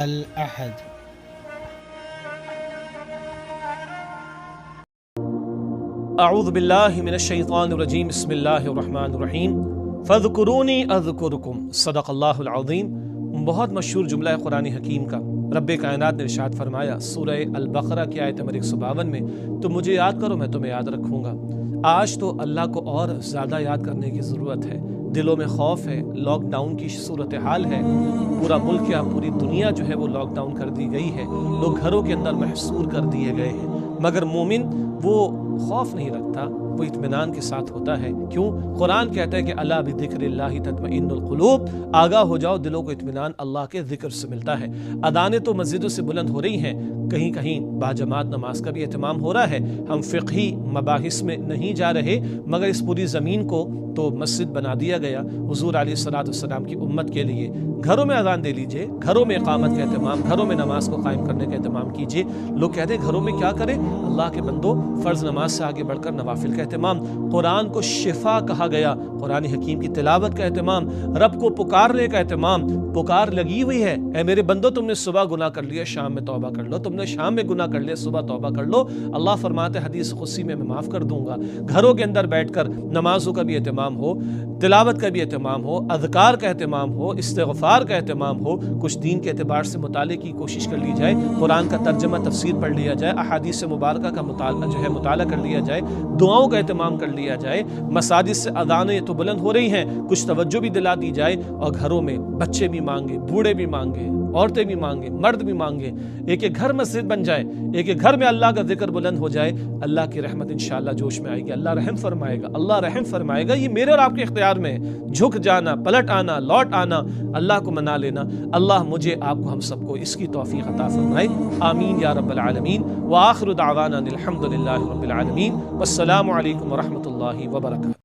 الأحد. اعوذ باللہ من الشیطان الرجیم بسم اللہ الرحمن الرحیم فاذکرونی اذکرکم صدق اللہ العظیم۔ بہت مشہور جملہ ہے قرآن حکیم کا۔ رب کائنات نے ارشاد فرمایا سورہ البقرہ کی آیت نمبر 152 میں، تم مجھے یاد کرو میں تمہیں یاد رکھوں گا۔ آج تو اللہ کو اور زیادہ یاد کرنے کی ضرورت ہے۔ دلوں میں خوف ہے، لاک ڈاؤن کی صورتحال ہے، پورا ملک یا پوری دنیا جو ہے وہ لاک ڈاؤن کر دی گئی ہے، لوگ گھروں کے اندر محصور کر دیے گئے ہیں، مگر مومن وہ خوف نہیں رکھتا، وہ اطمینان کے ساتھ ہوتا ہے۔ کیوں؟ قرآن کہتا ہے کہ الا بذکر اللہ تطمئن القلوب، آگاہ ہو جاؤ، دلوں کو اطمینان اللہ کے ذکر سے ملتا ہے۔ اذانیں تو مسجدوں سے بلند ہو رہی ہیں، کہیں کہیں باجماعت نماز کا بھی اہتمام ہو رہا ہے۔ ہم فقہی مباحث میں نہیں جا رہے، مگر اس پوری زمین کو تو مسجد بنا دیا گیا حضور علیہ السلام کی امت کے لیے۔ گھروں میں اذان دے لیجئے، گھروں میں اقامت کا اہتمام، گھروں میں نماز کو قائم کرنے کا اہتمام کیجئے۔ لوگ کہتے ہیں گھروں میں کیا کریں؟ اللہ کے بندوں، فرض نماز سے آگے بڑھ کر نوافل کا اہتمام، قرآن کو شفا کہا گیا، قرآن حکیم کی تلاوت کا اہتمام، رب کو پکارنے کا اہتمام۔ پکار لگی ہوئی ہے، اے میرے بندو تم نے صبح گناہ کر لیا، شام میں توبہ کر لو، تم نے شام میں گناہ کر لیا، صبح توبہ کر لو۔ اللہ فرماتے حدیث قدسی میں معاف کر دوں گا۔ گھروں کے اندر بیٹھ کر نمازوں کا بھی اہتمام ہو، تلاوت کا بھی اہتمام ہو، اذکار کا اہتمام ہو، استغفار کا اہتمام ہو، کچھ دین کے اعتبار سے مطالعے کی کوشش کر لی جائے، قرآن کا ترجمہ تفسیر پڑھ لیا جائے، احادیث مبارکہ کا مطالعہ کر لیا جائے، دعاؤں کا اہتمام کر لیا جائے، مساجد سے اذانیں تو بلند ہو رہی ہیں، کچھ توجہ بھی دلا دی جائے، اور گھروں میں بچے بھی مانگے، بوڑھے بھی مانگے، عورتیں بھی مانگے، مرد بھی مانگے، ایک ایک گھر مسجد بن جائے، ایک ایک گھر میں اللہ کا ذکر بلند ہو جائے، اللہ کی رحمت انشاءاللہ جوش میں آئے گی، اللہ رحم فرمائے گا، اللہ رحم فرمائے گا۔ یہ میرے اور آپ کے اختیار میں ہے، جھک جانا، پلٹ آنا، لوٹ آنا، اللہ کو منا لینا۔ اللہ مجھے آپ کو ہم سب کو اس کی توفیق عطا فرمائے، آمین یا رب العالمین۔ وآخر دعوانا الحمد للہ رب العالمین، والسلام علیکم ورحمۃ اللہ وبرکاتہ۔